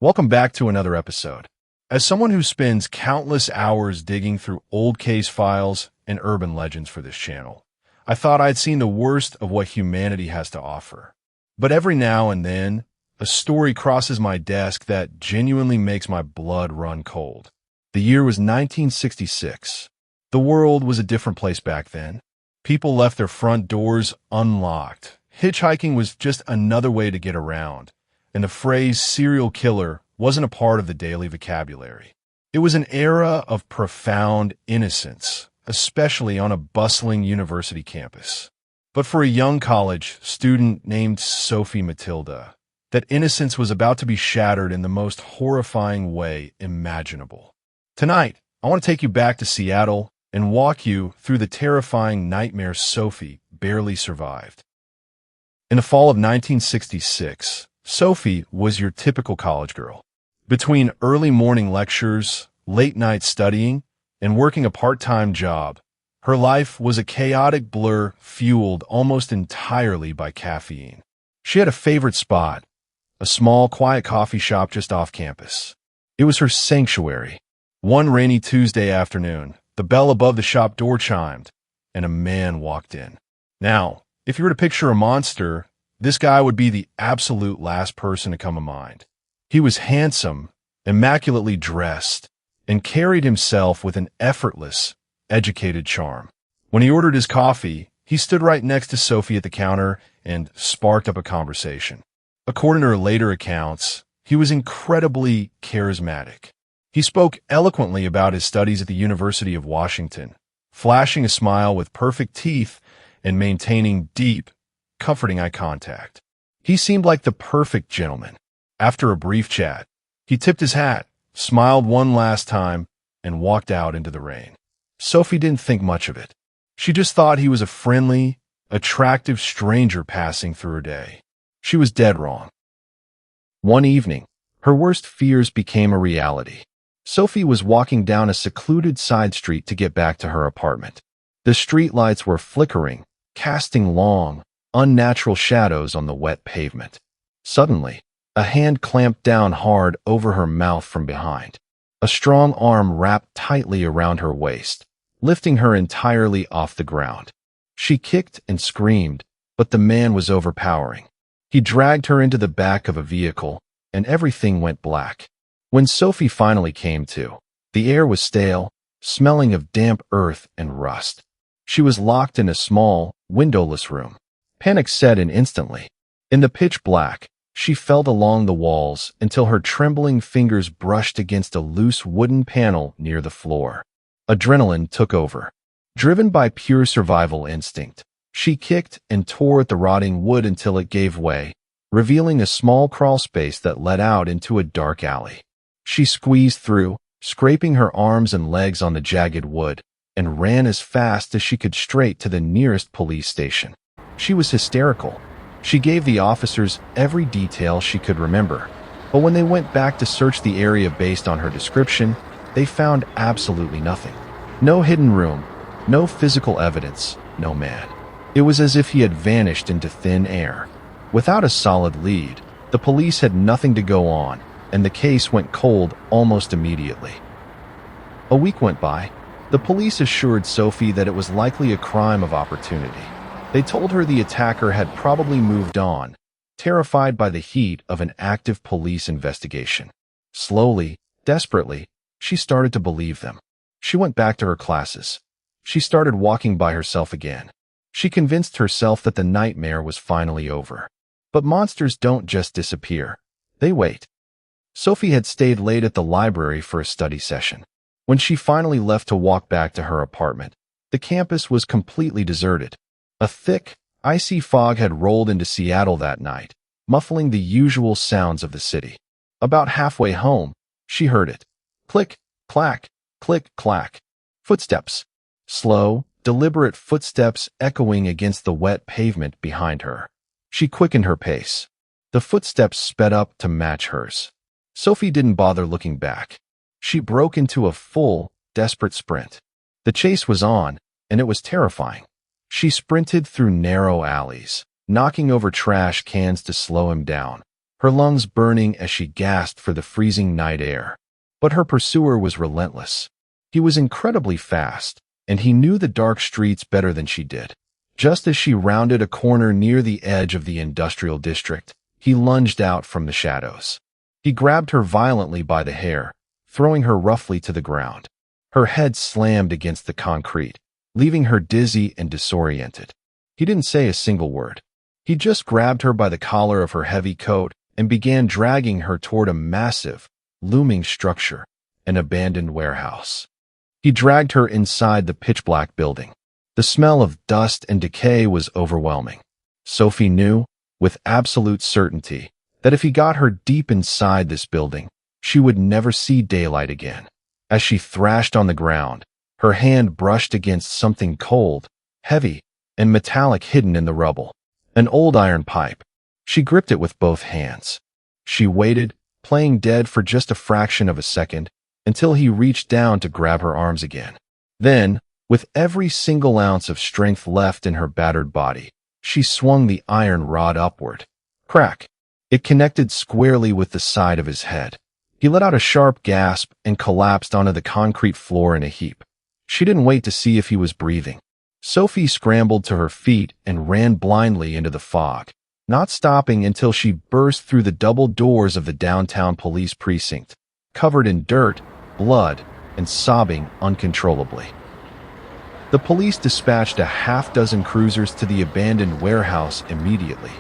Welcome back to another episode. As someone who spends countless hours digging through old case files and urban legends for this channel, I thought I'd seen the worst of what humanity has to offer. But every now and then, a story crosses my desk that genuinely makes my blood run cold. The year was 1966. The world was a different place back then. People left their front doors unlocked. Hitchhiking was just another way to get around, and the phrase serial killer wasn't a part of the daily vocabulary. It was an era of profound innocence, especially on a bustling university campus. But for a young college student named Sophie Matilda, that innocence was about to be shattered in the most horrifying way imaginable. Tonight, I want to take you back to Seattle and walk you through the terrifying nightmare Sophie barely survived. In the fall of 1966, Sophie was your typical college girl. Between early morning lectures, late night studying, and working a part-time job, her life was a chaotic blur fueled almost entirely by caffeine. She had a favorite spot, a small, quiet coffee shop just off campus. It was her sanctuary. One rainy Tuesday afternoon, the bell above the shop door chimed, and a man walked in. Now, if you were to picture a monster, this guy would be the absolute last person to come to mind. He was handsome, immaculately dressed, and carried himself with an effortless, educated charm. When he ordered his coffee, he stood right next to Sophie at the counter and sparked up a conversation. According to her later accounts, he was incredibly charismatic. He spoke eloquently about his studies at the University of Washington, flashing a smile with perfect teeth and maintaining deep, comforting eye contact. He seemed like the perfect gentleman. After a brief chat, he tipped his hat, smiled one last time, and walked out into the rain. Sophie didn't think much of it. She just thought he was a friendly, attractive stranger passing through her day. She was dead wrong. One evening, her worst fears became a reality. Sophie was walking down a secluded side street to get back to her apartment. The streetlights were flickering, casting long, unnatural shadows on the wet pavement. Suddenly, a hand clamped down hard over her mouth from behind. A strong arm wrapped tightly around her waist, lifting her entirely off the ground. She kicked and screamed, but the man was overpowering. He dragged her into the back of a vehicle, and everything went black. When Sophie finally came to, the air was stale, smelling of damp earth and rust. She was locked in a small, windowless room. Panic set in instantly. In the pitch black, she felt along the walls until her trembling fingers brushed against a loose wooden panel near the floor. Adrenaline took over. Driven by pure survival instinct, she kicked and tore at the rotting wood until it gave way, revealing a small crawl space that led out into a dark alley. She squeezed through, scraping her arms and legs on the jagged wood, and ran as fast as she could straight to the nearest police station. She was hysterical. She gave the officers every detail she could remember, but when they went back to search the area based on her description, they found absolutely nothing. No hidden room, no physical evidence, no man. It was as if he had vanished into thin air. Without a solid lead, the police had nothing to go on, and the case went cold almost immediately. A week went by. The police assured Sophie that it was likely a crime of opportunity. They told her the attacker had probably moved on, terrified by the heat of an active police investigation. Slowly, desperately, she started to believe them. She went back to her classes. She started walking by herself again. She convinced herself that the nightmare was finally over. But monsters don't just disappear. They wait. Sophie had stayed late at the library for a study session. When she finally left to walk back to her apartment, the campus was completely deserted. A thick, icy fog had rolled into Seattle that night, muffling the usual sounds of the city. About halfway home, she heard it. Click, clack, click, clack. Footsteps. Slow, deliberate footsteps echoing against the wet pavement behind her. She quickened her pace. The footsteps sped up to match hers. Sophie didn't bother looking back. She broke into a full, desperate sprint. The chase was on, and it was terrifying. She sprinted through narrow alleys, knocking over trash cans to slow him down. her lungs burning as she gasped for the freezing night air. But her pursuer was relentless. He was incredibly fast, and he knew the dark streets better than she did. Just as she rounded a corner near the edge of the industrial district, he lunged out from the shadows. He grabbed her violently by the hair, throwing her roughly to the ground. Her head slammed against the concrete, leaving her dizzy and disoriented. He didn't say a single word. He just grabbed her by the collar of her heavy coat and began dragging her toward a massive, looming structure, an abandoned warehouse. He dragged her inside the pitch-black building. The smell of dust and decay was overwhelming. Sophie knew, with absolute certainty, that if he got her deep inside this building, she would never see daylight again. As she thrashed on the ground, her hand brushed against something cold, heavy, and metallic hidden in the rubble. An old iron pipe. She gripped it with both hands. She waited, playing dead for just a fraction of a second, until he reached down to grab her arms again. Then, with every single ounce of strength left in her battered body, she swung the iron rod upward. Crack! It connected squarely with the side of his head. He let out a sharp gasp and collapsed onto the concrete floor in a heap. She didn't wait to see if he was breathing. Sophie scrambled to her feet and ran blindly into the fog, not stopping until she burst through the double doors of the downtown police precinct, covered in dirt, blood, and sobbing uncontrollably. The police dispatched a half-dozen cruisers to the abandoned warehouse immediately.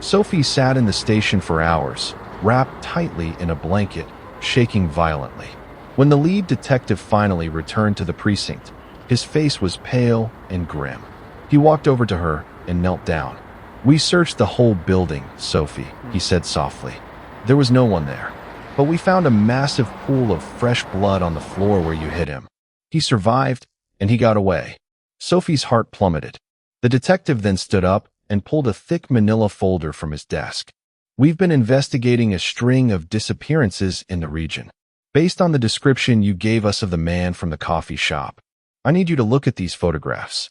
Sophie sat in the station for hours, wrapped tightly in a blanket, shaking violently. When the lead detective finally returned to the precinct, his face was pale and grim. He walked over to her and knelt down. "We searched the whole building, Sophie," he said softly. "There was no one there. But we found a massive pool of fresh blood on the floor where you hit him. He survived, and he got away." Sophie's heart plummeted. The detective then stood up and pulled a thick manila folder from his desk. "We've been investigating a string of disappearances in the region. Based on the description you gave us of the man from the coffee shop, I need you to look at these photographs."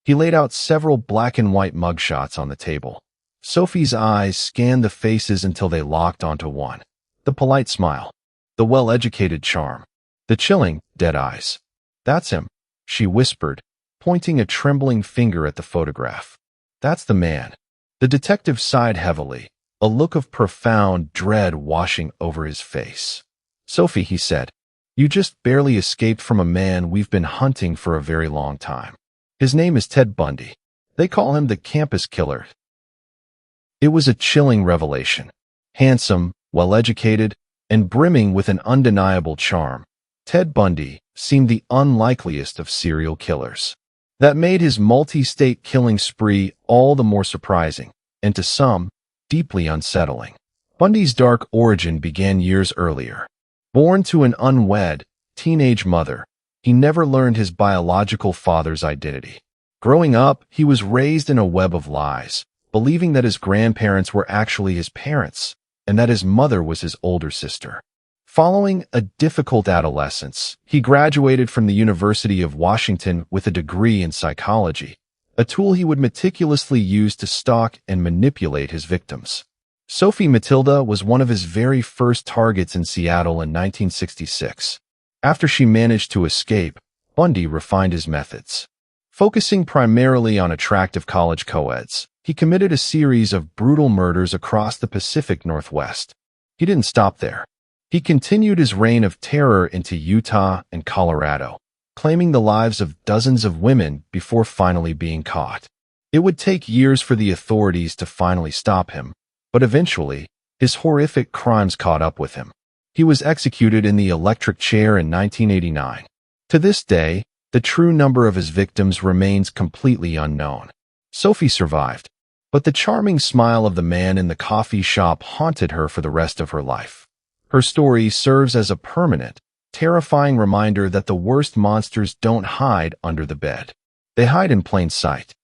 He laid out several black and white mugshots on the table. Sophie's eyes scanned the faces until they locked onto one. The polite smile, the well-educated charm, the chilling, dead eyes. "That's him," she whispered, pointing a trembling finger at the photograph. "That's the man." The detective sighed heavily, a look of profound dread washing over his face. "Sophie," he said, "you just barely escaped from a man we've been hunting for a very long time. His name is Ted Bundy. They call him the campus killer." It was a chilling revelation. Handsome, well-educated, and brimming with an undeniable charm, Ted Bundy seemed the unlikeliest of serial killers. That made his multi-state killing spree all the more surprising, and to some, deeply unsettling. Bundy's dark origin began years earlier. Born to an unwed, teenage mother, he never learned his biological father's identity. Growing up, he was raised in a web of lies, believing that his grandparents were actually his parents, and that his mother was his older sister. Following a difficult adolescence, he graduated from the University of Washington with a degree in psychology, a tool he would meticulously use to stalk and manipulate his victims. Sophie Matilda was one of his very first targets in Seattle in 1966. After she managed to escape, Bundy refined his methods. Focusing primarily on attractive college co-eds, he committed a series of brutal murders across the Pacific Northwest. He didn't stop there. He continued his reign of terror into Utah and Colorado, claiming the lives of dozens of women before finally being caught. It would take years for the authorities to finally stop him, but eventually, his horrific crimes caught up with him. He was executed in the electric chair in 1989. To this day, the true number of his victims remains completely unknown. Sophie survived, but the charming smile of the man in the coffee shop haunted her for the rest of her life. Her story serves as a permanent, terrifying reminder that the worst monsters don't hide under the bed. They hide in plain sight.